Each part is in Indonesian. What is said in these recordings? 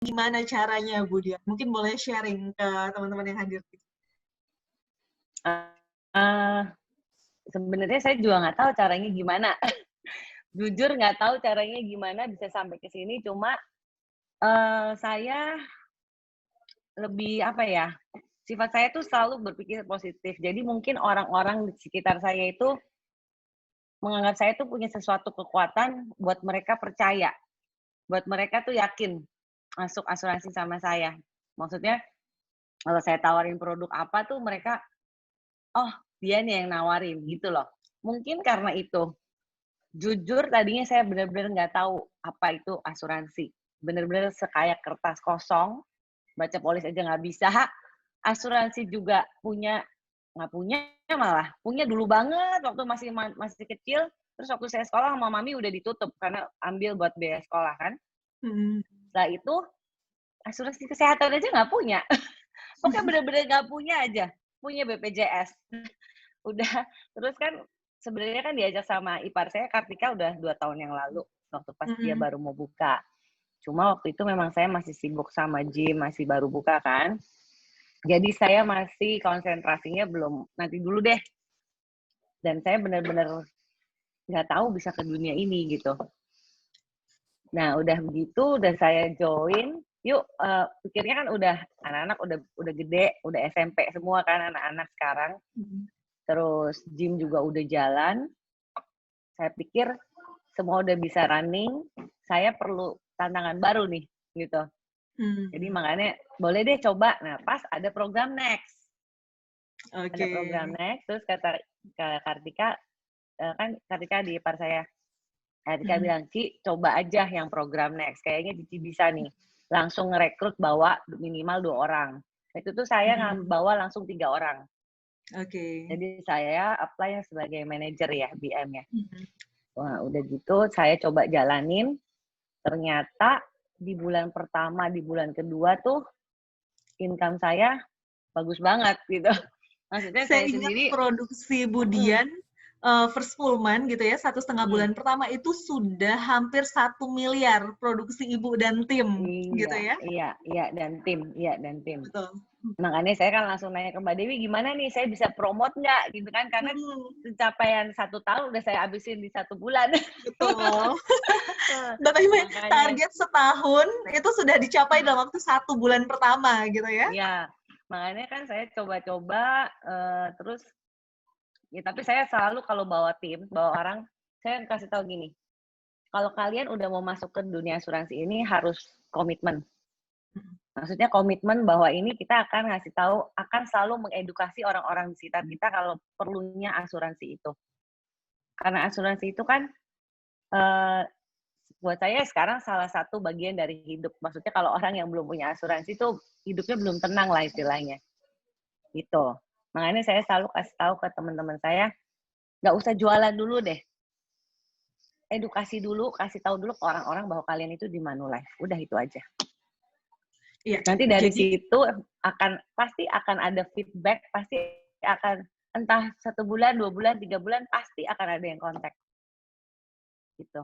gimana caranya Bu Dian? Mungkin boleh sharing ke teman-teman yang hadir. Uh, Sebenarnya saya juga nggak tahu caranya gimana. Jujur nggak tahu caranya gimana bisa sampai ke sini. Cuma saya lebih apa ya? Sifat saya tuh selalu berpikir positif. Jadi mungkin orang-orang di sekitar saya itu menganggap saya tuh punya sesuatu kekuatan buat mereka percaya. Buat mereka tuh yakin masuk asuransi sama saya. Maksudnya kalau saya tawarin produk apa tuh mereka, oh dia nih yang nawarin gitu loh. Mungkin karena itu. Jujur tadinya saya benar-benar nggak tahu apa itu asuransi. Benar-benar sekaya kertas kosong, baca polis aja nggak bisa. Asuransi juga nggak punya malah. Punya dulu banget waktu masih kecil. Terus waktu saya sekolah sama mami udah ditutup karena ambil buat biaya sekolah kan. Setelah itu asuransi kesehatan aja nggak punya. Pokoknya benar-benar nggak punya aja. Punya BPJS. Udah, terus kan sebenarnya kan diajak sama ipar saya, Kartika udah 2 tahun yang lalu, waktu pas dia baru mau buka. Cuma waktu itu memang saya masih sibuk sama gym, masih baru buka kan. Jadi saya masih konsentrasinya belum, nanti dulu deh. Dan saya benar-benar nggak tahu bisa ke dunia ini gitu. Nah udah begitu, udah saya join, yuk pikirnya kan udah anak-anak udah gede, udah SMP semua kan anak-anak sekarang. Terus gym juga udah jalan. Saya pikir semua udah bisa running, saya perlu tantangan baru nih, gitu. Jadi makanya boleh deh coba. Nah, pas ada program Next. Ada program Next, terus kata Kartika, kan Kartika di ipar saya. Kartika bilang, Ci, coba aja yang program Next. Kayaknya Cici bisa nih. Langsung ngerekrut bawa minimal 2 orang. Itu tuh saya bawa langsung 3 orang. Jadi saya apply sebagai manajer ya, BM ya. Wah, udah gitu saya coba jalanin. Ternyata di bulan pertama, di bulan kedua tuh income saya bagus banget gitu. Maksudnya saya ingat sendiri produksi Bu Dian first full month gitu ya, 1,5 bulan pertama itu sudah hampir 1 miliar produksi Ibu dan tim gitu ya. Iya dan tim. Betul. Makanya saya kan langsung nanya ke Mbak Dewi, gimana nih saya bisa promote nggak gitu kan, karena pencapaian 1 tahun udah saya habisin di 1 bulan. Betul. Target setahun itu sudah dicapai dalam waktu 1 bulan pertama gitu ya. Iya, makanya kan saya coba-coba terus ya, tapi saya selalu kalau bawa tim, bawa orang, saya kasih tahu gini, kalau kalian udah mau masuk ke dunia asuransi ini harus komitmen. Maksudnya komitmen bahwa ini kita akan ngasih tahu, akan selalu mengedukasi orang-orang di sekitar kita kalau perlunya asuransi itu. Karena asuransi itu kan buat saya sekarang salah satu bagian dari hidup. Maksudnya kalau orang yang belum punya asuransi itu hidupnya belum tenang lah istilahnya. Gitu. Makanya saya selalu kasih tahu ke teman-teman saya, nggak usah jualan dulu deh. Edukasi dulu, kasih tahu dulu ke orang-orang bahwa kalian itu di Manulife. Udah itu aja. Iya, nanti dari situ pasti akan ada feedback, pasti akan entah 1 bulan, 2 bulan, 3 bulan pasti akan ada yang kontak. Gitu.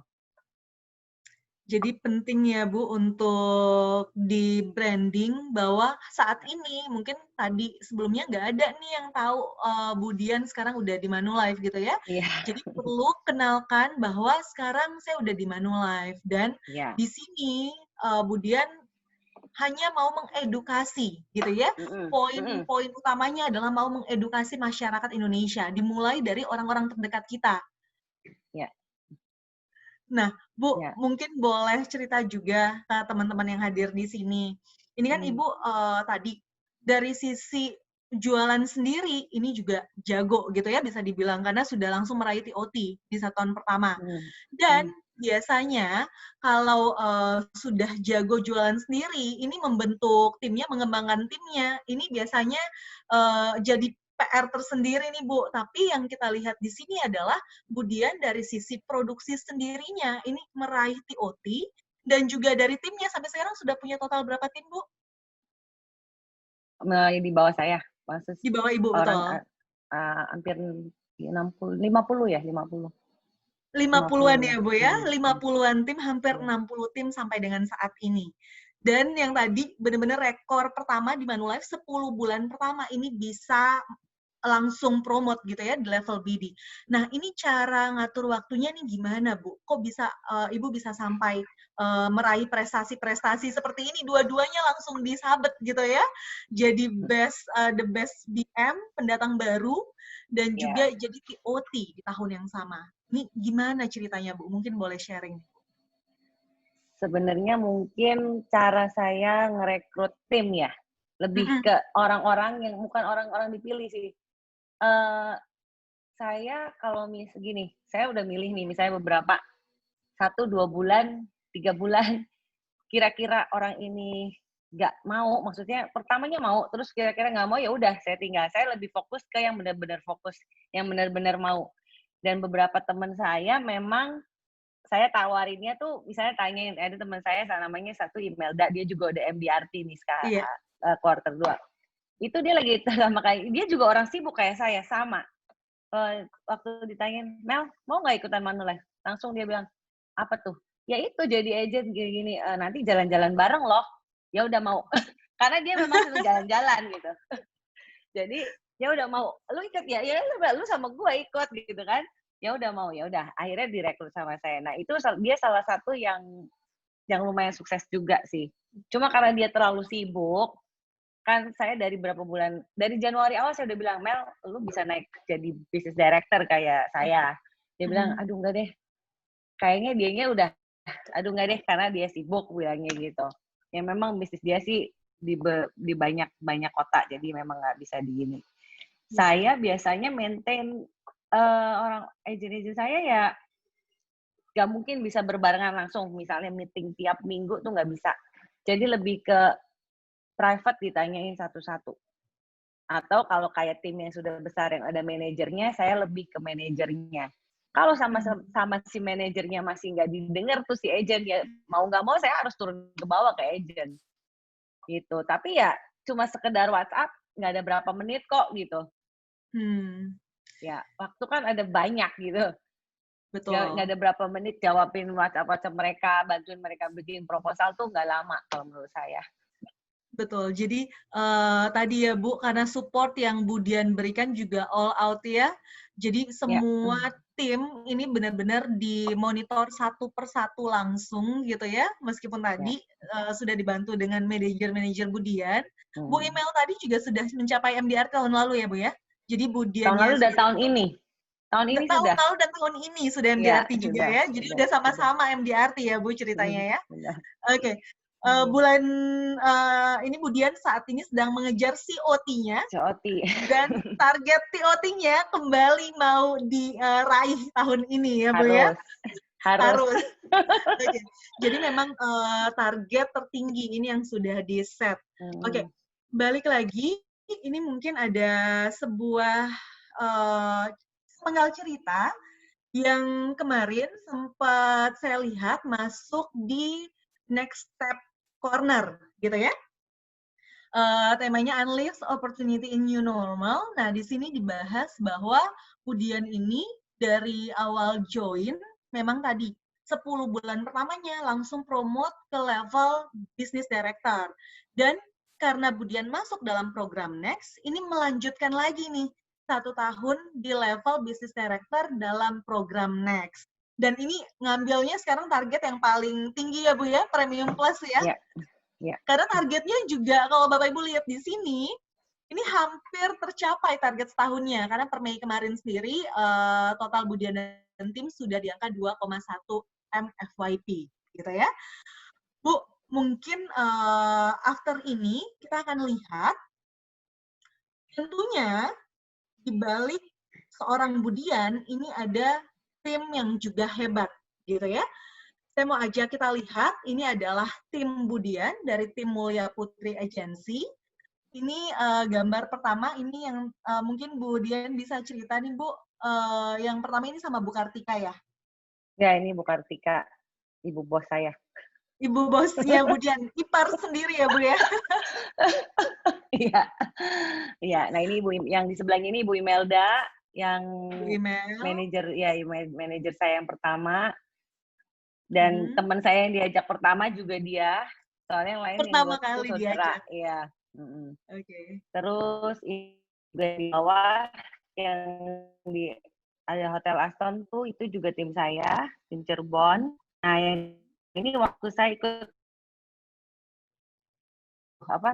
Jadi penting ya Bu untuk di branding bahwa saat ini mungkin tadi sebelumnya nggak ada nih yang tahu Bu Dian sekarang udah di Manulife gitu ya. Yeah. Jadi perlu kenalkan bahwa sekarang saya udah di Manulife dan di sini Bu Dian hanya mau mengedukasi gitu ya. Poin utamanya adalah mau mengedukasi masyarakat Indonesia dimulai dari orang-orang terdekat kita. Ya. Nah, Bu, mungkin boleh cerita juga ke teman-teman yang hadir di sini. Ini kan Ibu tadi dari sisi jualan sendiri ini juga jago gitu ya bisa dibilang karena sudah langsung meraih TOT di 1 tahun pertama. Dan biasanya kalau sudah jago jualan sendiri, ini membentuk timnya, mengembangkan timnya, ini biasanya jadi PR tersendiri nih Bu, tapi yang kita lihat di sini adalah Bu Dian dari sisi produksi sendirinya ini meraih TOT dan juga dari timnya sampai sekarang sudah punya total berapa tim Bu? Di bawah saya. Maksud di bawah Ibu, orang, betul. Hampir 50 ya, 50. 50-an ya Bu ya, 50-an tim, hampir 60 tim sampai dengan saat ini. Dan yang tadi benar-benar rekor pertama di Manulife 10 bulan pertama ini bisa langsung promote gitu ya di level BD. Nah, ini cara ngatur waktunya nih gimana, Bu? Kok bisa Ibu bisa sampai meraih prestasi-prestasi seperti ini dua-duanya langsung disabet gitu ya. Jadi the best BM, pendatang baru dan Ya, juga jadi TOT di tahun yang sama. Ini gimana ceritanya, Bu? Mungkin boleh sharing. sebenarnya mungkin cara saya ngerekrut tim ya, lebih Mm-mm. ke orang-orang yang bukan orang-orang dipilih sih. Eh, saya kalau gini, saya udah milih nih, misalnya beberapa, 1, 2 bulan, 3 bulan, kira-kira orang ini nggak mau, maksudnya pertamanya mau, terus kira-kira nggak mau, ya udah saya tinggal. Saya lebih fokus ke yang benar-benar fokus, yang benar-benar mau. Dan beberapa teman saya memang saya tawarinnya tuh, misalnya tanyain, ada teman saya namanya satu Imelda, dia juga udah MDRT nih sekarang, Iya. quarter 2. Itu dia lagi sama kayak, dia juga orang sibuk kayak saya, sama. Waktu ditanyain, Mel, mau nggak ikutan Manulife? Langsung dia bilang, apa tuh? Ya itu jadi agent gini-gini, nanti jalan-jalan bareng loh. Ya udah mau. Karena dia memang senang jalan-jalan gitu. Jadi ya udah mau, lu ikut ya, ya lu sama gue ikut gitu kan. Ya udah mau, ya udah. Akhirnya direkrut sama saya. Nah itu dia salah satu yang lumayan sukses juga sih. Cuma karena dia terlalu sibuk, kan saya dari berapa bulan, dari Januari awal saya udah bilang, Mel, lu bisa naik jadi business director kayak saya. Dia bilang, Mm-mm. aduh enggak deh, kayaknya dianya udah, aduh enggak deh, karena dia sibuk bilangnya gitu. Ya memang bisnis dia sih di banyak kota, jadi memang nggak bisa di gini. Iya. Saya biasanya maintain orang agent-agent saya ya nggak mungkin bisa berbarengan langsung, misalnya meeting tiap minggu tuh nggak bisa. Jadi lebih ke private ditanyain satu-satu. Atau kalau kayak tim yang sudah besar yang ada manajernya, saya lebih ke manajernya. Kalau sama si manajernya masih nggak didengar tuh si agent, ya mau nggak mau saya harus turun ke bawah ke agent. Gitu. Tapi ya cuma sekedar WhatsApp, nggak ada berapa menit kok gitu. Hmm. Ya, waktu kan ada banyak gitu. Nggak Betul. ada berapa menit jawabin WhatsApp mereka, bantuin mereka bikin proposal tuh nggak lama kalau menurut saya. Betul. Jadi tadi ya Bu, karena support yang Bu Dian berikan juga all out ya. Jadi Ya. semua tim ini benar-benar dimonitor satu persatu langsung gitu ya. Meskipun Ya. tadi sudah dibantu dengan manajer-manajer Bu Dian. Bu Hmm. Email tadi juga sudah mencapai MDR tahun lalu ya Bu ya. Jadi Bu Tahun Diannya lalu dan sendiri tahun ini. Tahun ini tahun sudah. lalu dan tahun ini sudah Iya, MDRT juga sudah, ya. Jadi udah sudah. sama-sama MDRT ya Bu ceritanya ya. Sudah. Oke. Bulan ini Budian saat ini sedang mengejar COT-nya COT. dan target TOT-nya kembali mau diraih tahun ini ya Bu ya. Harus. Harus. Harus. Oke. Jadi memang target tertinggi ini yang sudah di-set. Oke. Balik lagi, ini mungkin ada sebuah penggal cerita yang kemarin sempat saya lihat masuk di Next Step Corner, gitu ya. Temanya Unleash Opportunity in New Normal. Nah, di sini dibahas bahwa Budian ini dari awal join, memang tadi 10 bulan pertamanya langsung promote ke level Business Director. Dan karena Budian masuk dalam program Next, ini melanjutkan lagi nih 1 tahun di level Business Director dalam program Next. Dan ini ngambilnya sekarang target yang paling tinggi ya Bu ya, Premium Plus ya. Ya. Ya. Karena targetnya juga kalau Bapak Ibu lihat di sini, ini hampir tercapai target setahunnya. Karena per Mei kemarin sendiri, total Budian dan tim sudah di angka 2,1 M FYP, gitu ya. Bu, mungkin after ini kita akan lihat, tentunya di balik seorang Budian ini ada tim yang juga hebat, gitu ya. Saya mau ajak kita lihat, ini adalah tim Budian dari tim Mulia Putri Agency. Ini gambar pertama, ini yang mungkin Bu Dian bisa cerita nih Bu, yang pertama ini sama Bu Kartika ya? Ya, ini Bu Kartika, ibu bos saya. Ibu bosnya Bu Dian, ipar sendiri ya Bu ya? Iya. Iya, nah ini yang di sebelahnya ini Ibu Imelda, yang Bu Email. manajer saya yang pertama. Dan teman saya yang diajak pertama juga dia. soalnya yang lain yang Pertama 2 tuh kali saudara, diajak. iya, mhm. Oke. Terus juga di bawah yang di ada Hotel Aston tuh itu juga tim saya, tim Mhm. Cirebon. Nah, yang ini waktu saya ikut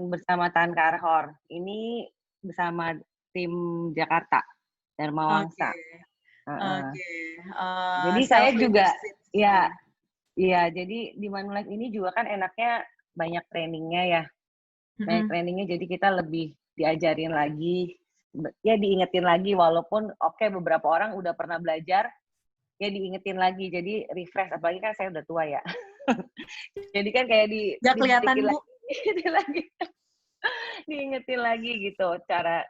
bersama Tan Karhor. Ini bersama tim Jakarta, Dharma Oke. Wangsa. Heeh. Oke, Jadi saya self juga leadership ya, sih. iya, jadi di Manulife ini juga kan enaknya banyak trainingnya ya. Banyak Mhm. trainingnya jadi kita lebih diajarin lagi, ya diingetin lagi walaupun oke beberapa orang udah pernah belajar, ya diingetin lagi jadi refresh apalagi kan saya udah tua ya. Jadi kan kayak Nggak kelihatan, dibalikin Bu. lagi, diingetin lagi, diingetin lagi gitu cara,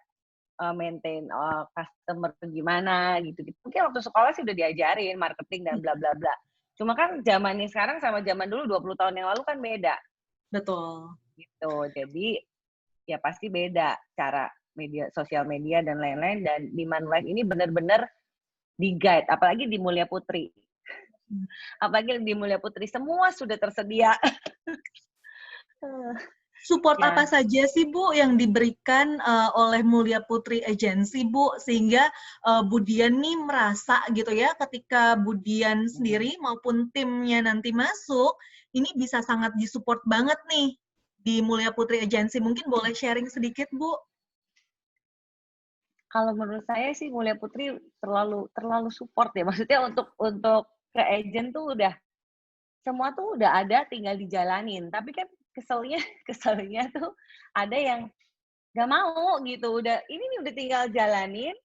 maintain, customer tuh gimana gitu-gitu. Mungkin waktu sekolah sih udah diajarin marketing dan bla Mhm. bla bla. Cuma kan zamannya sekarang sama zaman dulu 20 tahun yang lalu kan beda, Betul. gitu. Jadi ya pasti beda cara sosial media dan lain-lain dan di Manulife ini benar-benar di-guide, apalagi di Mulia Putri. Mmm. Apalagi di Mulia Putri semua sudah tersedia. Support apa Ya, saja sih, Bu, yang diberikan, oleh Mulia Putri Agency, Bu, sehingga, Bu Dian nih merasa gitu ya, ketika Bu Dian mhm. sendiri maupun timnya nanti masuk, ini bisa sangat di-support banget nih di Mulia Putri Agency. Mungkin boleh sharing sedikit, Bu? Kalau menurut saya sih Mulia Putri terlalu terlalu support ya, maksudnya untuk ke agent tuh udah semua tuh udah ada tinggal dijalanin, tapi kan keselnya keselnya tuh ada yang nggak mau gitu, udah ini nih udah tinggal jalanin,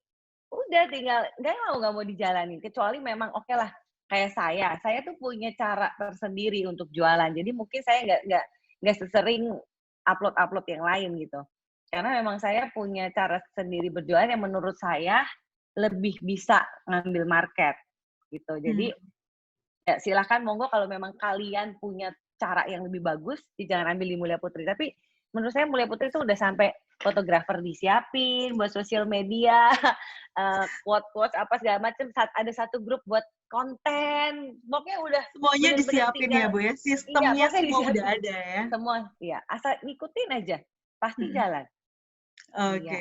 udah tinggal nggak mau dijalanin, kecuali memang okelah kayak saya tuh punya cara tersendiri untuk jualan, jadi mungkin saya nggak sesering upload-upload yang lain gitu. Karena memang saya punya cara sendiri berjualan yang menurut saya lebih bisa ngambil market gitu. Mmm. Jadi ya silahkan monggo kalau memang kalian punya cara yang lebih bagus, jangan ambil di Mulia Putri. Tapi menurut saya Mulia Putri itu udah sampai fotografer disiapin buat sosial media, quote-quotes apa segala macam. Ada satu grup buat konten, pokoknya udah Semuanya bener-bener disiapin ya, tinggal Bu, ya? iya, Sistemnya pokoknya semua udah disiapin ada ya? semua. Iya, asal ngikutin aja, pasti Mhm. jalan. Iya. Oke.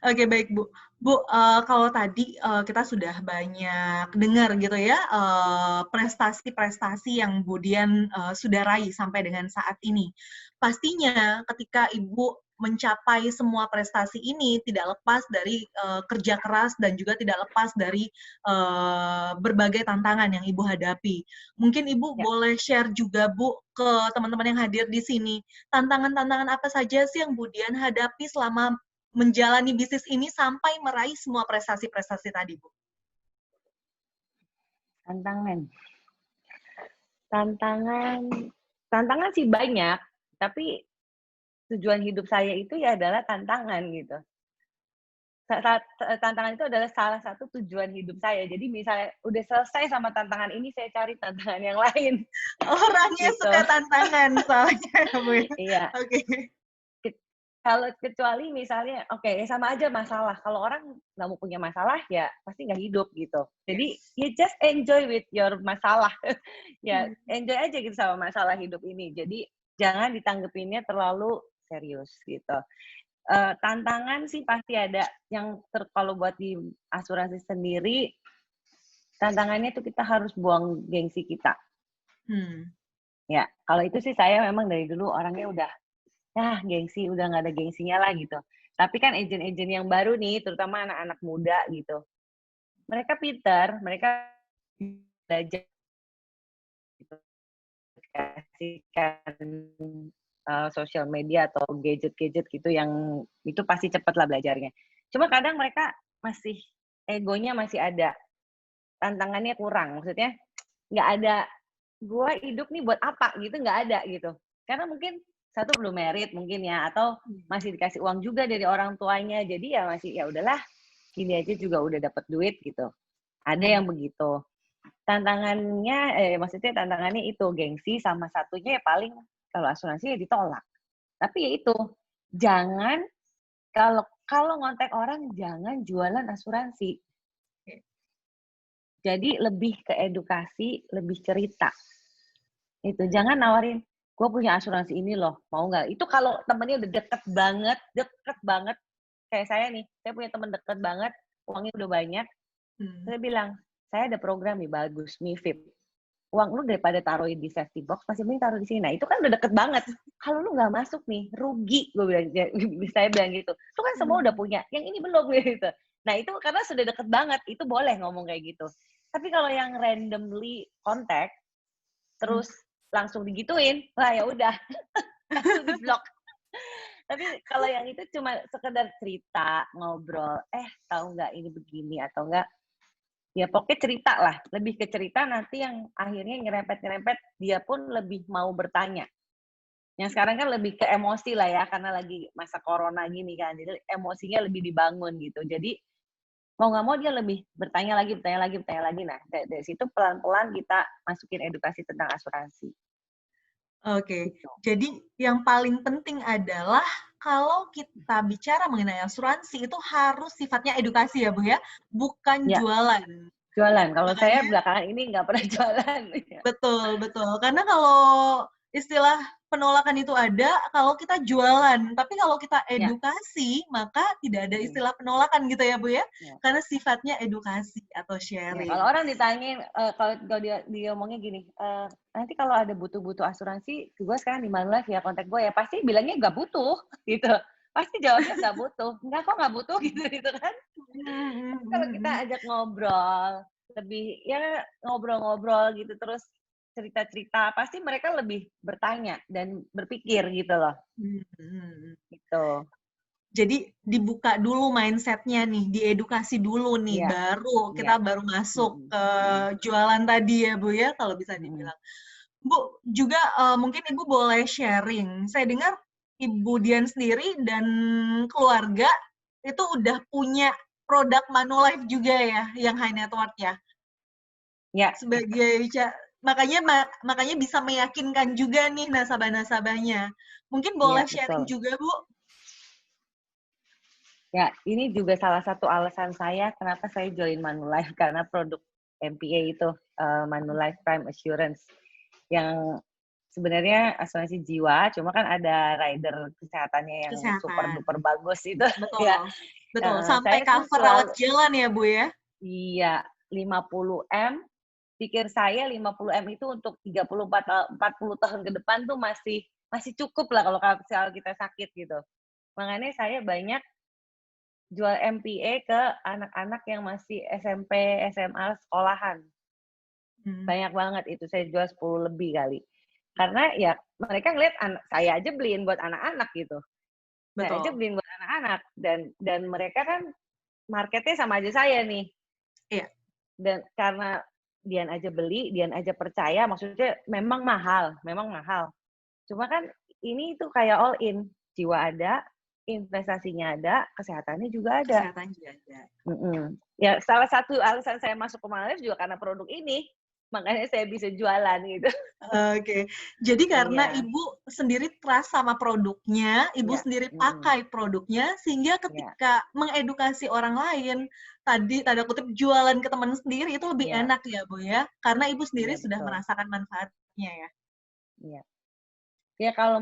Oke, baik, Bu. Bu, kalau tadi, kita sudah banyak dengar gitu ya, prestasi-prestasi yang Bu Dian, sudah raih sampai dengan saat ini. Pastinya ketika Ibu mencapai semua prestasi ini tidak lepas dari, kerja keras dan juga tidak lepas dari, berbagai tantangan yang Ibu hadapi. Mungkin Ibu Ya, boleh share juga, Bu, ke teman-teman yang hadir di sini, tantangan-tantangan apa saja sih yang Bu Dian hadapi selama menjalani bisnis ini sampai meraih semua prestasi-prestasi tadi, Bu? tantangan. Tantangan tantangan sih banyak, tapi tujuan hidup saya itu ya adalah tantangan gitu. Tantangan itu adalah salah satu tujuan hidup saya. Jadi misalnya udah selesai sama tantangan ini, saya cari tantangan yang lain, Orangnya gitu. suka tantangan soalnya ya, Bu, ya? Iya, Oke. kalau kecuali misalnya oke, ya sama aja masalah. Kalau orang nggak mau punya masalah, ya pasti nggak hidup gitu. Jadi, Yes. you just enjoy with your masalah. Ya, Mhm. enjoy aja gitu sama masalah hidup ini. Jadi, jangan ditanggepinnya terlalu serius gitu. Tantangan sih pasti ada yang kalau buat di asuransi sendiri, tantangannya itu kita harus buang gengsi kita. Hmm. Ya, kalau itu sih saya memang dari dulu orangnya udah, gengsi, udah nggak ada gengsinya lah gitu. Tapi kan agent-agent yang baru nih, terutama anak-anak muda gitu, mereka pintar, mereka belajar gitu, kasihkan sosial media atau gadget-gadget gitu yang itu pasti cepet lah belajarnya. Cuma kadang mereka masih egonya masih ada, tantangannya kurang. Maksudnya nggak ada, "Gua hidup nih buat apa?" gitu, nggak ada gitu. Karena mungkin satu belum merit mungkin ya, atau Iya. masih dikasih uang juga dari orang tuanya. Jadi ya masih, "Ya udahlah, gini aja juga udah dapat duit," gitu. Ada Mhm. yang begitu. Maksudnya tantangannya itu gengsi sama satunya ya paling kalau asuransi ya ditolak. Tapi ya itu, jangan kalau kalau ngontak orang jangan jualan asuransi. Oke. Jadi lebih ke edukasi, lebih cerita. Itu, jangan nawarin, gue punya asuransi ini loh, mau nggak? Itu kalau temennya udah deket banget, kayak saya nih, saya punya temen deket banget, uangnya udah banyak, saya bilang, saya ada program nih bagus, MiFIP. Uang lu daripada taruhin di safety box, masih mending taruh di sini. Nah, itu kan udah deket banget. Kalau lu nggak masuk nih, rugi, gue bilang, saya bilang gitu. Itu kan semua udah punya, yang ini belum gitu. Nah, itu karena sudah deket banget, itu boleh ngomong kayak gitu. Tapi kalau yang randomly contact, terus langsung digituin, wah ya udah, langsung di blok. Tapi kalau yang itu cuma sekedar cerita, ngobrol, tahu nggak ini begini atau enggak, ya pokoknya cerita lah, lebih ke cerita nanti yang akhirnya nyerempet-nyerempet, dia pun lebih mau bertanya. Yang sekarang kan lebih ke emosi lah ya, karena lagi masa corona gini kan, jadi emosinya lebih dibangun gitu. Jadi mau nggak mau dia lebih bertanya lagi. Nah, dari situ pelan-pelan kita masukin edukasi tentang asuransi. Oke, Gitu. jadi yang paling penting adalah kalau kita bicara mengenai asuransi itu harus sifatnya edukasi ya Bu ya, bukan Ya, jualan. jualan. Kalau saya Makanya belakangan ini nggak pernah jualan. betul, betul. Karena kalau istilah penolakan itu ada kalau kita jualan, tapi kalau kita Ya, edukasi maka tidak ada istilah penolakan gitu ya Bu ya, ya. karena sifatnya edukasi atau Ya, sharing. kalau orang ditanyain, kalau dia ngomongnya gini, nanti kalau ada butuh ya kontak gue ya, pasti bilangnya nggak butuh, gitu. Pasti jawabnya nggak butuh, nggak kok nggak butuh gitu kan. Tapi kalau kita ajak ngobrol, lebih ya ngobrol-ngobrol gitu, terus cerita-cerita, pasti mereka lebih bertanya dan berpikir gitu loh, gitu. Jadi dibuka dulu mindset-nya nih, diedukasi dulu nih, Iya, baru iya. kita baru masuk Mhm, ke mhm, jualan tadi ya Bu ya, kalau bisa mhm. dibilang. Bu, juga mungkin Ibu boleh sharing. Saya dengar Ibu Dian sendiri dan keluarga itu udah punya produk Manulife juga ya, yang high net worth ya. Ya, Sebagai makanya makanya bisa meyakinkan juga nih nasabah-nasabahnya. Mungkin boleh iya sharing betul. juga Bu? Ya, ini juga salah satu alasan saya kenapa saya join Manulife, karena produk MPA itu, Manulife Prime Assurance, yang sebenarnya asuransi jiwa, cuma kan ada rider kesehatannya yang super Kesehatan. duper bagus itu, Betul, ya. betul. Sampai Saya tuh cover rawat selalu, jalan ya, Bu, ya? iya, 50M, pikir saya 50M itu untuk 40 tahun ke depan tuh masih masih cukup lah kalau kita sakit gitu. Makanya saya banyak jual MPA ke anak-anak yang masih SMP, SMA, sekolahan. Banyak banget itu, saya jual 10 lebih kali. Karena ya mereka ngeliat saya aja beliin buat anak-anak gitu. Saya aja Betul. beliin buat anak-anak dan mereka kan marketnya sama aja saya nih. Iya. Dan karena Dian aja beli, Dian aja percaya, maksudnya memang mahal, memang mahal. Cuma kan ini tuh kayak all in, jiwa ada, investasinya ada, kesehatannya juga ada. Kesehatan juga ada. Ya salah satu alasan saya masuk ke Manulife juga karena produk ini, makanya saya bisa jualan gitu. Oke. Jadi karena Iya, Ibu sendiri trust sama produknya, Ibu iya, sendiri pakai produknya, sehingga iya, ketika mengedukasi orang lain, tadi tanda kutip jualan ke teman sendiri itu lebih iya, enak ya, Bu, ya? Karena Ibu iya sendiri sudah betul, merasakan manfaatnya ya? iya. Ya kalau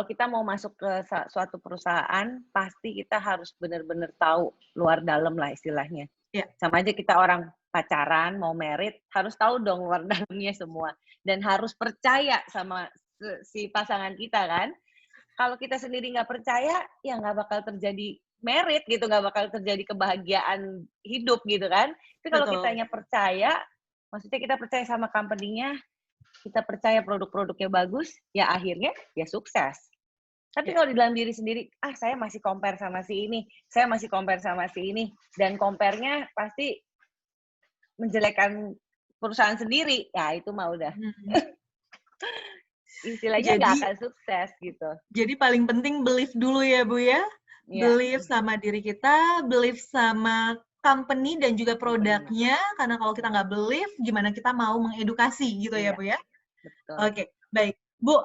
kita mau masuk ke suatu perusahaan, pasti kita harus benar-benar tahu luar dalam lah istilahnya. Iya, Sama aja kita orang pacaran, mau merit, harus tahu dong luar dalamnya semua. Dan harus percaya sama si pasangan kita kan. Kalau kita sendiri nggak percaya, ya nggak bakal terjadi merit gitu, nggak bakal terjadi kebahagiaan hidup gitu kan. Tapi kalau betul. kitanya percaya, maksudnya kita percaya sama company-nya, kita percaya produk-produknya bagus, ya akhirnya ya sukses. Tapi Iya. kalau di dalam diri sendiri, saya masih compare sama si ini, saya masih compare sama si ini, dan compare-nya pasti menjelekkan perusahaan sendiri, ya itu mah udah Mhm. istilahnya nggak Jadi akan sukses gitu. Jadi paling penting belief dulu ya, Bu, ya? Iya, Belief sama diri kita, belief sama company dan juga company-nya. produknya, karena kalau kita Iya, nggak belief, gimana kita mau mengedukasi gitu ya, iya, Bu, ya? betul. Oke, baik. Bu,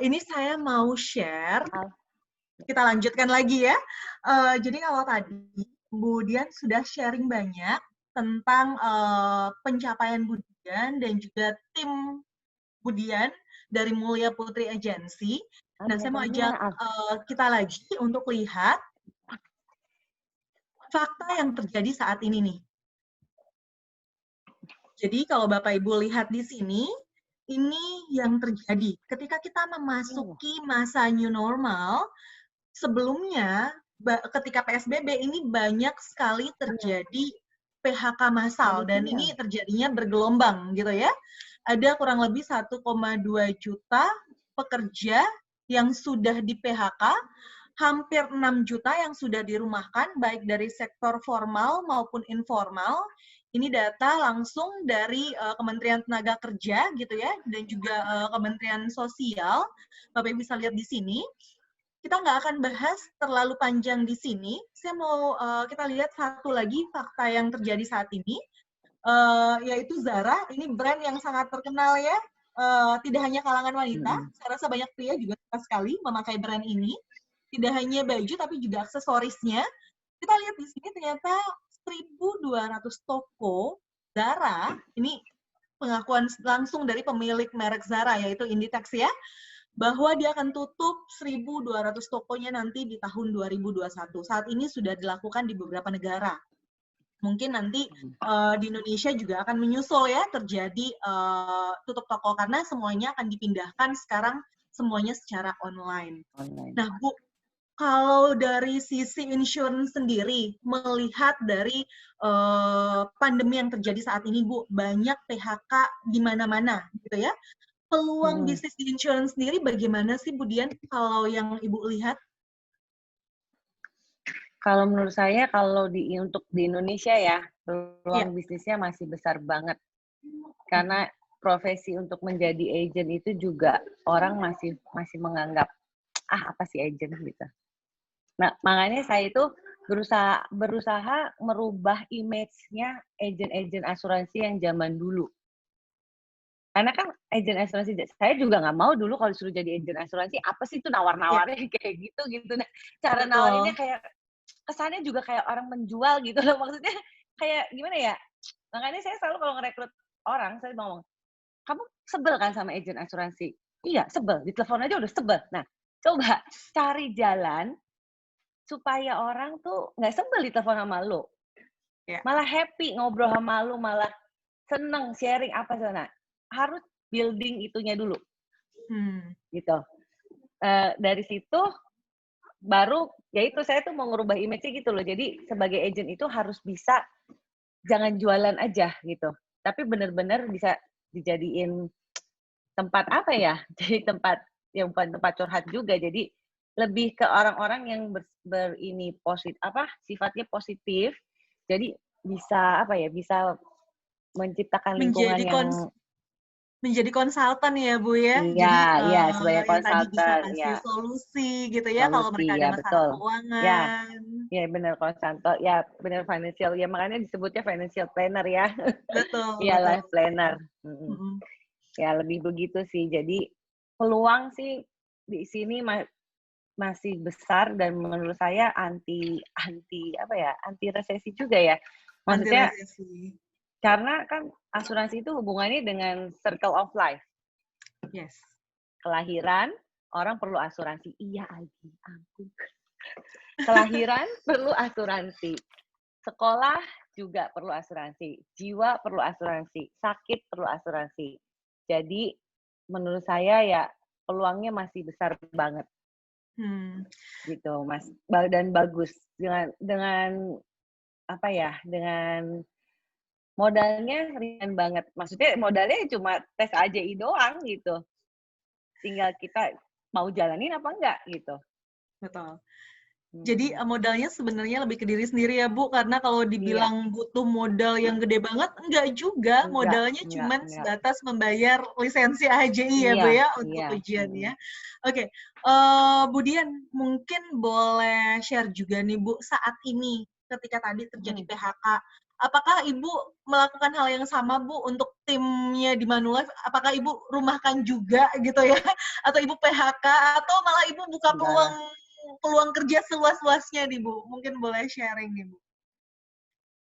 ini saya mau share, Hal, kita lanjutkan lagi ya. Jadi kalau tadi Bu Dian sudah sharing banyak tentang pencapaian Bu Dian dan juga tim Bu Dian dari Mulia Putri Agency. Nah, saya mau ajak Gimana? kita lagi untuk lihat fakta yang terjadi saat ini nih. Jadi kalau Bapak Ibu lihat di sini, ini yang terjadi. Ketika kita memasuki masa new normal, sebelumnya ketika PSBB ini banyak sekali terjadi PHK massal dan ini terjadinya bergelombang gitu ya. Ada kurang lebih 1,2 juta pekerja yang sudah di PHK, hampir 6 juta yang sudah dirumahkan baik dari sektor formal maupun informal. Ini data langsung dari Kementerian Tenaga Kerja gitu ya, dan juga Kementerian Sosial. Bapak Ibu bisa lihat di sini. Kita nggak akan bahas terlalu panjang di sini. Saya mau kita lihat satu lagi fakta yang terjadi saat ini, yaitu Zara. Ini brand yang sangat terkenal ya. Tidak hanya kalangan wanita, saya rasa banyak pria juga suka sekali memakai brand ini. Tidak hanya baju, tapi juga aksesorisnya. Kita lihat di sini ternyata 1.200 toko Zara, ini pengakuan langsung dari pemilik merek Zara, yaitu Inditex ya, bahwa dia akan tutup 1.200 tokonya nanti di tahun 2021. Saat ini sudah dilakukan di beberapa negara. Mungkin nanti di Indonesia juga akan menyusul ya, terjadi tutup toko, karena semuanya akan dipindahkan sekarang semuanya secara online. Nah, Bu, kalau dari sisi insurance sendiri, melihat dari pandemi yang terjadi saat ini, Bu, banyak PHK di mana-mana, gitu ya. Peluang bisnis di insurance sendiri bagaimana sih, Bu Dian, kalau yang Ibu lihat? Kalau menurut saya, kalau untuk di Indonesia ya, peluang bisnisnya masih besar banget. Karena profesi untuk menjadi agent itu juga orang masih menganggap, apa sih agent gitu. Nah, makanya saya itu berusaha merubah image-nya agent-agent asuransi yang zaman dulu. Karena kan agent asuransi, saya juga nggak mau dulu kalau disuruh jadi agent asuransi, apa sih itu nawar-nawarnya kayak gitu. Nah, cara nawarinnya kayak, kesannya juga kayak orang menjual gitu loh. Maksudnya kayak gimana ya, makanya saya selalu kalau ngerekrut orang, saya ngomong, kamu sebel kan sama agent asuransi? Iya, sebel. Di telepon aja udah sebel. Nah, coba cari jalan supaya orang tuh nggak sebel di telepon sama lo. Malah happy ngobrol sama lo, malah seneng sharing apa sana. Harus building itunya dulu. Gitu. Dari situ baru, ya itu saya tuh mau ngerubah image-nya gitu loh. Jadi sebagai agent itu harus bisa, jangan jualan aja gitu. Tapi benar-benar bisa dijadiin tempat apa ya? Jadi tempat yang bukan tempat curhat juga. Jadi lebih ke orang-orang yang ini positif, sifatnya positif. Jadi bisa bisa menciptakan lingkungan menjadi konsultan ya, Bu ya. Iya, Jadi sebagai yang tadi bisa konsultan kasih ya. solusi gitu ya kalau mereka ada masalah keuangan. Ya benar, konsultan. Ya benar, financial. Ya makanya disebutnya financial planner ya. Betul. Iya, life planner. Ya lebih begitu sih. Jadi peluang sih di sini masih besar, dan menurut saya anti resesi juga ya. Maksudnya Anti resesi. Karena kan asuransi itu hubungannya dengan circle of life. Yes. Kelahiran, orang perlu asuransi. Iya, ampun. Kelahiran perlu asuransi. Sekolah juga perlu asuransi. Jiwa perlu asuransi. Sakit perlu asuransi. Jadi menurut saya ya peluangnya masih besar banget. Gitu, Mas. Dan bagus dengan modalnya ringan banget. Maksudnya modalnya cuma tes AJI doang gitu. Tinggal kita mau jalanin apa enggak gitu. Betul. Jadi modalnya sebenarnya lebih ke diri sendiri ya, Bu, karena kalau dibilang butuh modal yang gede banget, enggak juga. Modalnya cuma sebatas membayar lisensi AJI ya, Bu ya, untuk ujiannya. Oke, Bu Dian, mungkin boleh share juga nih, Bu, saat ini ketika tadi terjadi PHK, apakah Ibu melakukan hal yang sama, Bu, untuk timnya di Manulife? Apakah Ibu rumahkan juga gitu ya? Atau Ibu PHK? Atau malah Ibu buka peluang kerja seluas-luasnya nih, Bu? Mungkin boleh sharing nih, Bu.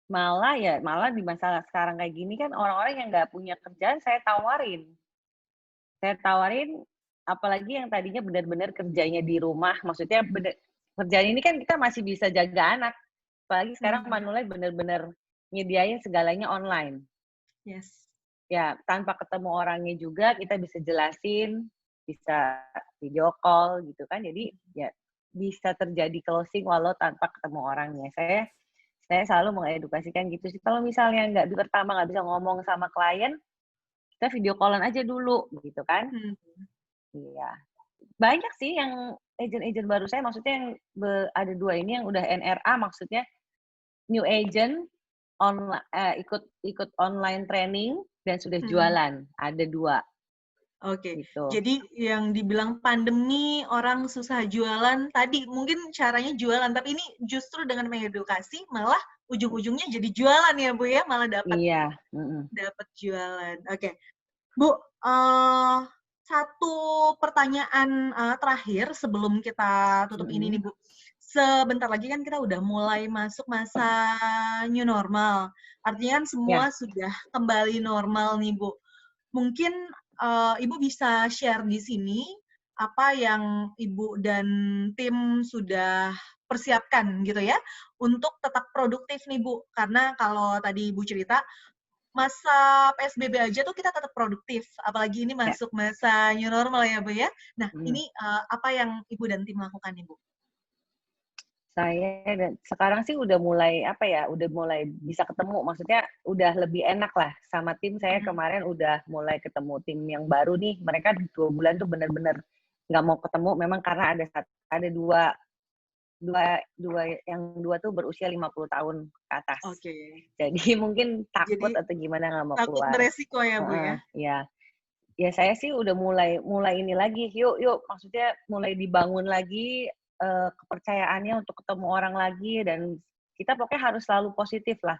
Malah di masa sekarang kayak gini kan orang-orang yang nggak punya kerjaan saya tawarin. Saya tawarin, apalagi yang tadinya benar-benar kerjanya di rumah, maksudnya kerjaan ini kan kita masih bisa jaga anak, apalagi sekarang Manulife benar-benar nyediain segalanya online. Yes. Ya, tanpa ketemu orangnya juga kita bisa jelasin, bisa video call gitu kan. Jadi ya bisa terjadi closing walau tanpa ketemu orangnya. Saya selalu mengedukasikan gitu sih. Kalau misalnya pertama nggak bisa ngomong sama klien, kita video callan aja dulu gitu kan. Iya. Banyak sih yang agent-agent baru saya, maksudnya yang ada 2 ini yang udah NRA, maksudnya new agent ikut online training dan sudah jualan, ada 2. Oke, Gitu. jadi yang dibilang pandemi orang susah jualan tadi mungkin caranya jualan, tapi ini justru dengan mengedukasi malah ujung-ujungnya jadi jualan ya Bu ya, malah dapat Iya. dapat jualan. Oke, Bu, satu pertanyaan terakhir sebelum kita tutup ini nih Bu. Sebentar lagi kan kita udah mulai masuk masa new normal. Artinya kan semua sudah kembali normal nih Bu. Mungkin Ibu bisa share di sini apa yang Ibu dan tim sudah persiapkan gitu ya untuk tetap produktif nih Bu. Karena kalau tadi Ibu cerita masa PSBB aja tuh kita tetap produktif, apalagi ini masuk masa new normal ya Bu ya. Nah ini apa yang Ibu dan tim lakukan nih Bu? Saya sekarang sih udah mulai udah mulai bisa ketemu, maksudnya udah lebih enak lah sama tim. Saya kemarin udah mulai ketemu tim yang baru nih, mereka 2 bulan tuh bener-bener nggak mau ketemu, memang karena ada dua yang 2 tuh berusia 50 tahun ke atas. Jadi mungkin takut atau gimana nggak mau takut keluar. beresiko ya Bu ya? Ya saya sih udah mulai ini lagi, yuk maksudnya mulai dibangun lagi kepercayaannya untuk ketemu orang lagi, dan kita pokoknya harus selalu positif lah.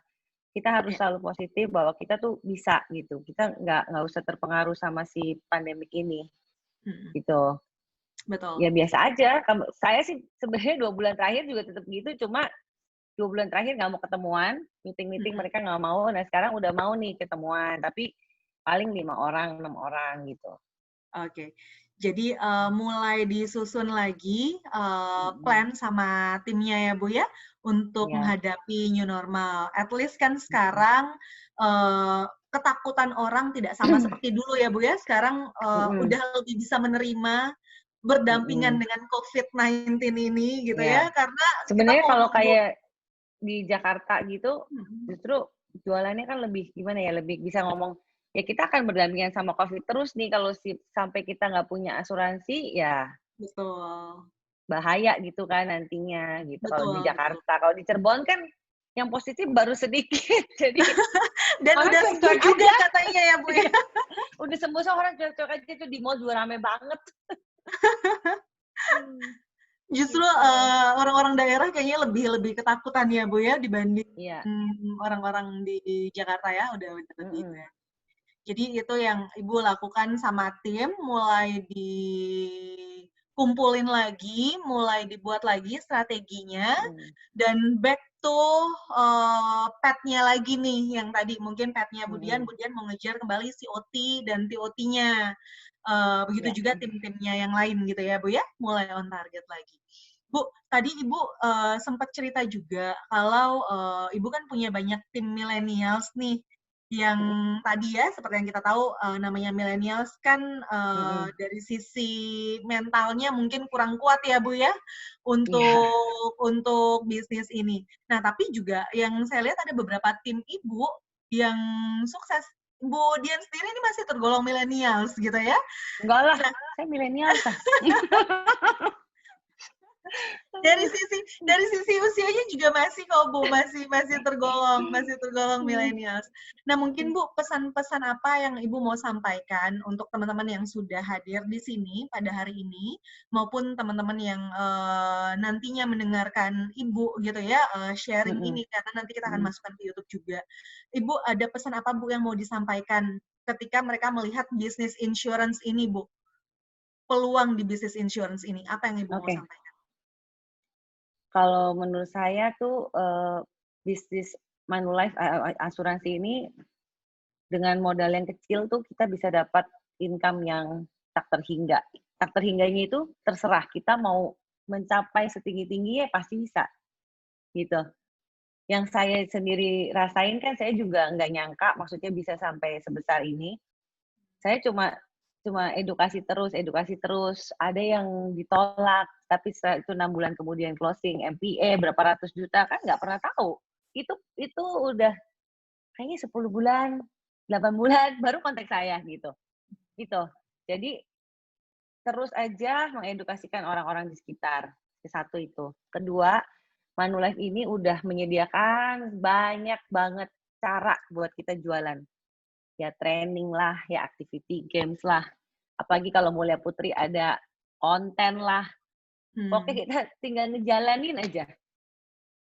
Kita harus selalu positif bahwa kita tuh bisa gitu. Kita nggak usah terpengaruh sama si pandemik ini. Gitu. Betul. Ya biasa aja. Saya sih sebenarnya 2 bulan terakhir juga tetap gitu, cuma 2 bulan terakhir nggak mau ketemuan, meeting mereka nggak mau. Nah sekarang udah mau nih ketemuan, tapi paling 5 orang, 6 orang gitu. Oke. Jadi mulai disusun lagi plan sama timnya ya Bu ya untuk menghadapi new normal. At least kan sekarang ketakutan orang tidak sama seperti dulu ya Bu ya. Sekarang udah lebih bisa menerima berdampingan dengan COVID-19 ini gitu ya. Karena sebenarnya kalau kayak di Jakarta gitu, justru jualannya kan lebih gimana ya, lebih bisa ngomong, ya kita akan berdampingan sama COVID terus nih, kalau sampai kita nggak punya asuransi, ya betul. Bahaya gitu kan nantinya gitu. Kalau di Betul. Jakarta, kalau di Cirebon kan yang positif baru sedikit, jadi dan udah sembuh juga katanya ya Bu ya. Udah sembuh orang cuek-cuek aja tuh di mall juga rame banget. Justru orang-orang daerah kayaknya lebih ketakutan ya Bu ya dibanding orang-orang di Jakarta ya, udah lebih. Jadi itu yang Ibu lakukan sama tim, mulai dikumpulin lagi, mulai dibuat lagi strateginya, dan back to pet-nya lagi nih, yang tadi mungkin pet-nya Budian mau ngejar kembali COT dan TOT-nya. Begitu juga tim-timnya yang lain gitu ya Bu ya, mulai on target lagi. Bu, tadi Ibu sempat cerita juga kalau Ibu kan punya banyak tim millennials nih, yang tadi ya seperti yang kita tahu namanya millennials kan dari sisi mentalnya mungkin kurang kuat ya Bu ya untuk bisnis ini. Nah tapi juga yang saya lihat ada beberapa tim Ibu yang sukses. Bu Dian sendiri ini masih tergolong millennials gitu ya? Enggak lah, saya millennials lah. dari sisi usianya juga masih kok Bu, masih tergolong millennials. Nah mungkin Bu, pesan-pesan apa yang Ibu mau sampaikan untuk teman-teman yang sudah hadir di sini pada hari ini, maupun teman-teman yang nantinya mendengarkan Ibu gitu ya, sharing ini, karena nanti kita akan masukkan ke YouTube juga. Ibu ada pesan apa Bu yang mau disampaikan ketika mereka melihat bisnis insurance ini Bu? Peluang di bisnis insurance ini, apa yang Ibu mau sampaikan? Kalau menurut saya tuh bisnis Manulife asuransi ini dengan modal yang kecil tuh kita bisa dapat income yang tak terhingga. Tak terhingganya itu terserah kita mau mencapai setinggi-tingginya pasti bisa, gitu. Yang saya sendiri rasain kan saya juga nggak nyangka maksudnya bisa sampai sebesar ini. Saya cuma cuma edukasi terus, ada yang ditolak, tapi setelah itu 6 bulan kemudian closing, MPA berapa ratus juta, kan nggak pernah tahu. Itu udah kayaknya 10 bulan, 8 bulan, baru kontak saya gitu. Gitu. Jadi terus aja mengedukasikan orang-orang di sekitar. Satu itu. Kedua, Manulife ini udah menyediakan banyak banget cara buat kita jualan. Ya training lah, ya activity games lah. Apalagi kalau Mulia Putri ada konten lah. Pokoknya kita tinggal ngejalanin aja.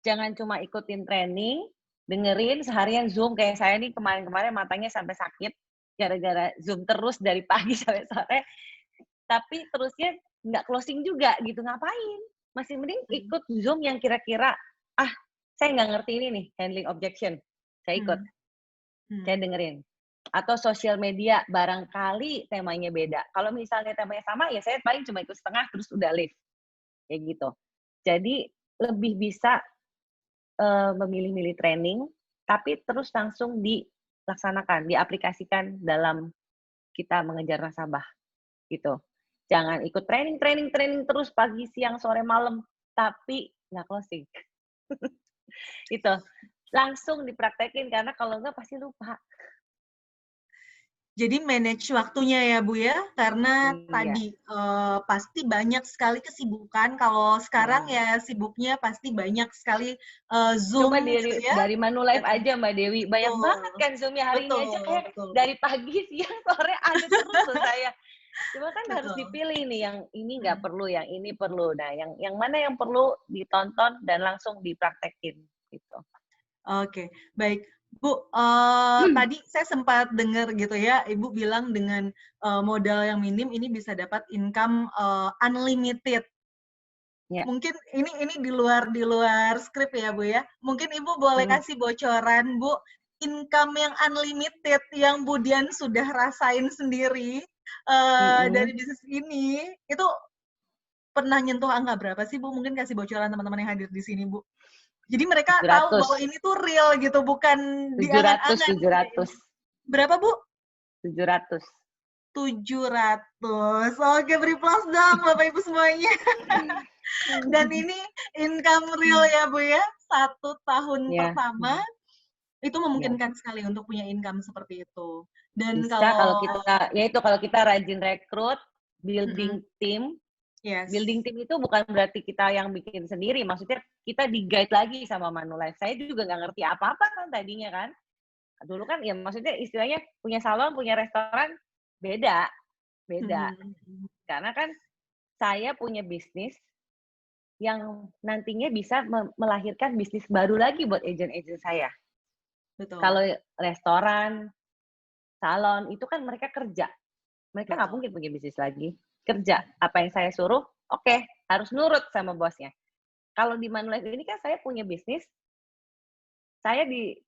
Jangan cuma ikutin training, dengerin seharian Zoom kayak saya nih kemarin-kemarin matanya sampai sakit gara-gara Zoom terus dari pagi sampai sore. Tapi terusnya nggak closing juga gitu, ngapain? Masih mending ikut Zoom yang kira-kira, saya nggak ngerti ini nih, handling objection. Saya ikut, saya dengerin. Atau sosial media, barangkali temanya beda. Kalau misalnya temanya sama, ya saya paling cuma ikut setengah, terus udah leave. Kayak gitu. Jadi, lebih bisa memilih-milih training, tapi terus langsung dilaksanakan, diaplikasikan dalam kita mengejar nasabah. Gitu. Jangan ikut training terus pagi, siang, sore, malam, tapi nggak closing. Itu. Langsung dipraktekin, karena kalau nggak pasti lupa. Jadi manage waktunya ya Bu ya, karena tadi pasti banyak sekali kesibukan. Kalau sekarang ya sibuknya pasti banyak sekali Zoom Coba gitu ya. dari Manulife aja Mbak Dewi, banyak banget kan Zoom-nya hari ini aja kayak dari pagi, siang, sore ada terus loh saya. Cuma kan harus dipilih nih, yang ini nggak perlu, yang ini perlu. Nah, yang mana yang perlu ditonton dan langsung dipraktekin gitu. Oke, baik. Bu, tadi saya sempat dengar gitu ya, Ibu bilang dengan modal yang minim ini bisa dapat income unlimited. Yeah. Mungkin ini di luar skrip ya, Bu ya. Mungkin Ibu boleh kasih bocoran, Bu, income yang unlimited yang Bu Dian sudah rasain sendiri dari bisnis ini, itu pernah nyentuh angka berapa sih, Bu? Mungkin kasih bocoran teman-teman yang hadir di sini, Bu. Jadi mereka 700. tahu bahwa ini tuh real gitu, bukan diangan-angan. 700. Berapa, Bu? 700. 700. Oke, beri plus dong Bapak Ibu semuanya. Dan ini income real ya, Bu ya. 1 tahun pertama itu memungkinkan sekali untuk punya income seperti itu. Dan bisa kalau kita rajin rekrut, building team. Yes. Building team itu bukan berarti kita yang bikin sendiri, maksudnya kita di-guide lagi sama Manulife. Saya juga nggak ngerti apa-apa kan tadinya kan. Dulu kan ya maksudnya istilahnya punya salon, punya restoran, beda. Karena kan saya punya bisnis yang nantinya bisa melahirkan bisnis baru lagi buat agent-agent saya. Betul. Kalau restoran, salon, itu kan mereka kerja. Mereka nggak mungkin punya bisnis lagi. Kerja. Apa yang saya suruh, oke, harus nurut sama bosnya. Kalau di Manulife ini kan saya punya bisnis, saya di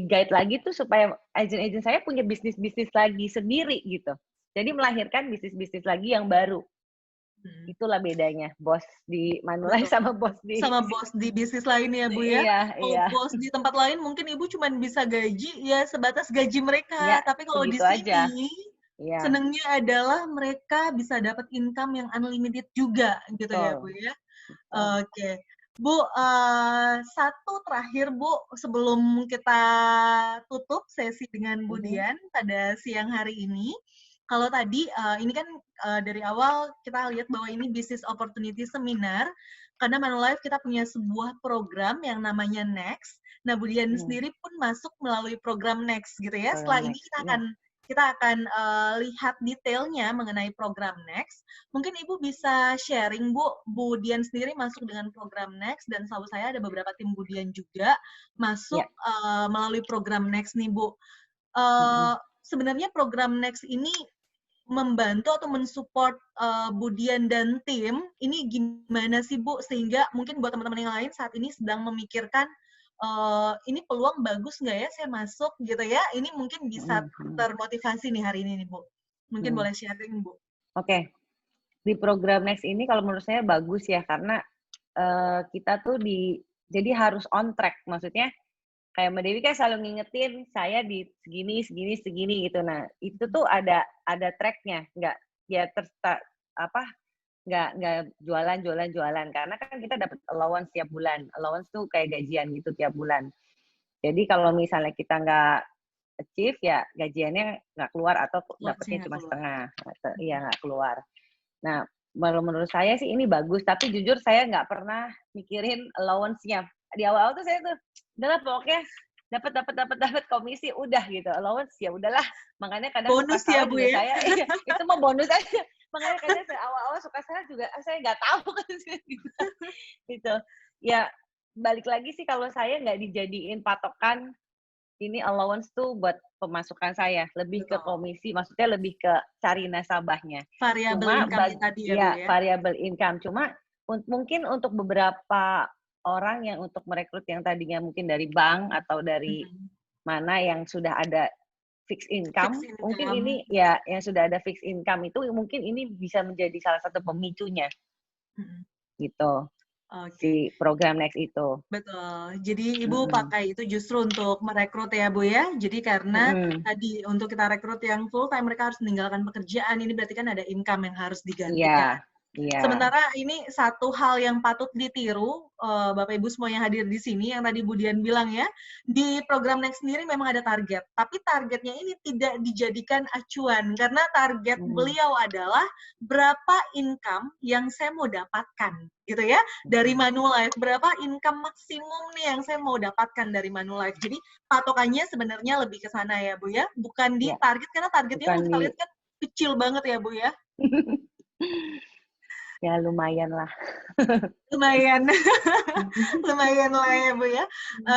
guide lagi tuh supaya agent-agent saya punya bisnis-bisnis lagi sendiri gitu. Jadi melahirkan bisnis-bisnis lagi yang baru. Itulah bedanya bos di Manulife sama bos di bisnis lain ya, Bu ya. Kalau bos di tempat lain mungkin Ibu cuma bisa gaji ya sebatas gaji mereka. Tapi kalau di sini senangnya adalah mereka bisa dapat income yang unlimited juga gitu ya, Bu ya. Oke. Bu, satu terakhir Bu, sebelum kita tutup sesi dengan Bu Dian pada siang hari ini. Kalau tadi, ini kan dari awal kita lihat bahwa ini Business Opportunity Seminar, karena Manulife kita punya sebuah program yang namanya Next. Nah, Bu Dian sendiri pun masuk melalui program Next gitu ya. Setelah ini kita akan lihat detailnya mengenai program Next. Mungkin Ibu bisa sharing, Bu Dian sendiri masuk dengan program Next, dan setahu saya ada beberapa tim Bu Dian juga masuk melalui program Next nih, Bu. Sebenarnya program Next ini membantu atau mensupport Bu Dian dan tim, ini gimana sih, Bu? Sehingga mungkin buat teman-teman yang lain saat ini sedang memikirkan, ini peluang bagus nggak ya saya masuk gitu ya, ini mungkin bisa termotivasi nih hari ini nih, Bu. Mungkin boleh sharing, Bu. Oke. Di program Next ini kalau menurut saya bagus ya, karena kita tuh jadi harus on track. Maksudnya kayak Mbak Dewi kan selalu ngingetin saya di segini, segini, segini gitu. Nah, itu tuh ada tracknya, nggak ya nggak jualan. Karena kan kita dapat allowance tiap bulan. Allowance tuh kayak gajian gitu tiap bulan. Jadi kalau misalnya kita nggak achieve ya gajiannya nggak keluar atau dapatnya cuma setengah. Iya nggak keluar. Nah, menurut saya sih ini bagus, tapi jujur saya nggak pernah mikirin allowance-nya. Di awal-awal tuh saya tuh, udahlah pokoknya dapat komisi udah gitu. Allowance ya udahlah. Makanya kadang bonus suka ya, salah Bu, juga ya? saya. Itu mah bonus aja. Makanya kadang awal-awal suka salah juga saya nggak tahu kan gitu. Ya balik lagi sih kalau saya nggak dijadiin patokan ini allowance tuh buat pemasukan saya, lebih ke komisi, maksudnya lebih ke cari nasabahnya. Variable income tadi ya, Bu, ya? Variable income. Cuma mungkin untuk beberapa orang yang untuk merekrut yang tadinya mungkin dari bank atau dari mana yang sudah ada fixed income, mungkin ini ya yang sudah ada fixed income itu mungkin ini bisa menjadi salah satu pemicunya. Gitu. Si program Next itu. Betul. Jadi Ibu pakai itu justru untuk merekrut ya, Bu, ya? Jadi karena tadi untuk kita rekrut yang full time mereka harus meninggalkan pekerjaan, ini berarti kan ada income yang harus digantikan. Sementara ini satu hal yang patut ditiru, Bapak Ibu semua yang hadir di sini, yang tadi Bu Dian bilang ya, di program Next sendiri memang ada target, tapi targetnya ini tidak dijadikan acuan, karena target beliau adalah berapa income yang saya mau dapatkan, gitu ya, dari Manulife, berapa income maksimum nih yang saya mau dapatkan dari Manulife. Jadi patokannya sebenarnya lebih ke sana ya, Bu, ya, bukan di target, karena targetnya kalau kita lihat kan kecil banget ya, Bu, ya. Ya lumayan lah. Lumayan. Lumayan lah ya, Bu, ya.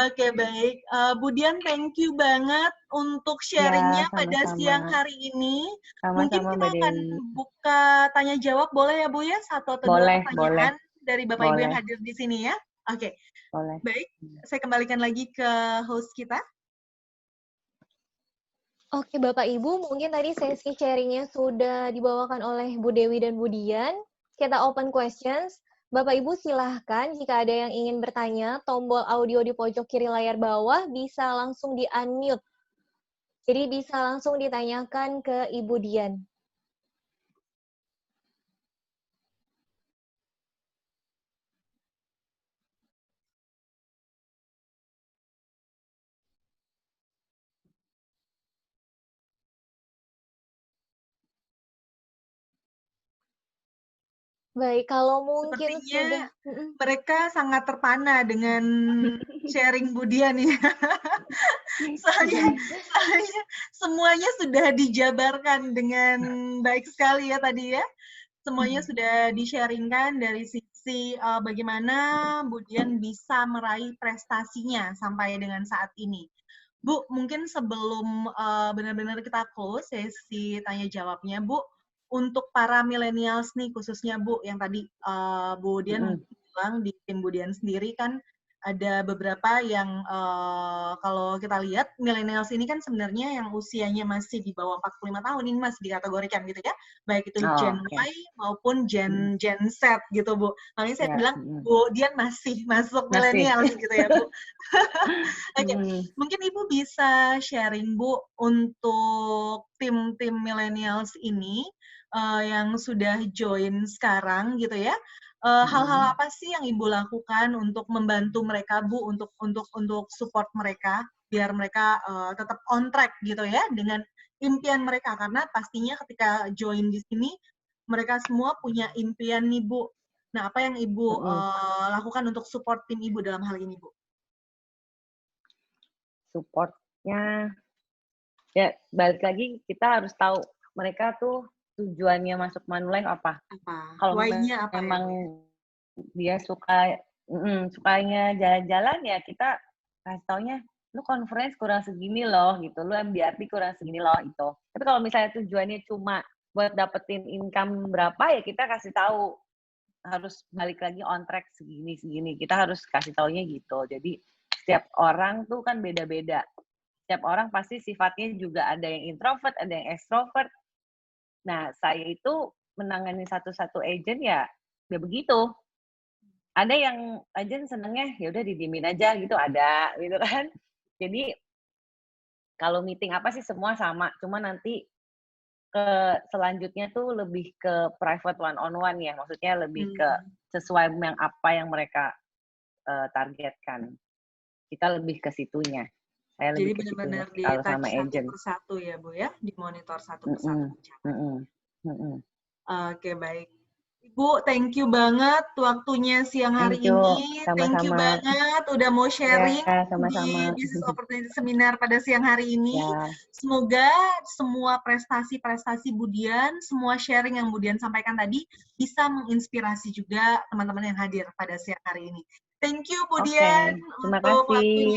Oke, baik. Bu Dian, thank you banget untuk sharingnya pada siang hari ini. Mungkin kita akan buka tanya jawab, boleh ya, Bu, ya? Satu atau dua pertanyaan dari Bapak Ibu yang hadir di sini ya. Oke. Baik, saya kembalikan lagi ke host kita. Oke, Bapak Ibu, mungkin tadi sesi sharingnya sudah dibawakan oleh Bu Dewi dan Bu Dian. Kita open questions. Bapak Ibu silahkan jika ada yang ingin bertanya, tombol audio di pojok kiri layar bawah bisa langsung di-unmute. Jadi bisa langsung ditanyakan ke Ibu Dian. Baik, kalau mungkin sepertinya mereka sangat terpana dengan sharing Bu Dian ya. Soalnya semuanya sudah dijabarkan dengan baik sekali ya tadi ya. Semuanya sudah di-sharingkan dari sisi bagaimana Bu Dian bisa meraih prestasinya sampai dengan saat ini. Bu, mungkin sebelum benar-benar kita close sesi tanya jawabnya, Bu, untuk para millennials nih khususnya Bu, yang tadi Bu Dian bilang di tim Bu Dian sendiri kan ada beberapa yang kalau kita lihat millennials ini kan sebenarnya yang usianya masih di bawah 45 tahun ini masih dikategorikan gitu ya, baik itu Gen Y maupun Gen Z gitu Bu. Makanya saya bilang Bu Dian masih masuk millennials gitu ya Bu. Oke, mungkin Ibu bisa sharing Bu untuk tim-tim millennials ini yang sudah join sekarang gitu ya. Hal-hal apa sih yang Ibu lakukan untuk membantu mereka Bu untuk support mereka biar mereka tetap on track gitu ya dengan impian mereka, karena pastinya ketika join di sini mereka semua punya impian nih Bu. Nah, apa yang Ibu lakukan untuk support tim Ibu dalam hal ini Bu? Supportnya ya balik lagi kita harus tahu mereka tuh tujuannya masuk Manulife apa. Kalau memang dia sukanya jalan-jalan ya kita kasih taunya lu conference kurang segini loh gitu, lu MDRT kurang segini loh itu. Tapi kalau misalnya tujuannya cuma buat dapetin income berapa ya kita kasih tahu harus balik lagi on track segini. Kita harus kasih taunya gitu. Jadi setiap orang tuh kan beda-beda. Setiap orang pasti sifatnya juga ada yang introvert, ada yang extrovert. Nah, saya itu menangani satu-satu agent ya begitu. Ada yang agent senengnya ya udah didiemin aja gitu, ada gitu kan. Jadi kalau meeting apa sih semua sama, cuma nanti selanjutnya tuh lebih ke private one on one ya, maksudnya lebih ke sesuai yang apa yang mereka targetkan. Kita lebih ke situnya. Saya Jadi lebih ke situnya benar-benar kalau sama di-touch satu agent. persatu ya, Bu ya, dimonitor satu persatu. Oke, baik. Ibu, thank you banget waktunya siang hari ini. Thank you banget udah mau sharing di Business Opportunity Seminar pada siang hari ini. Semoga semua prestasi-prestasi Bu Dian, semua sharing yang Bu Dian sampaikan tadi bisa menginspirasi juga teman-teman yang hadir pada siang hari ini. Thank you Bu Dian untuk waktunya.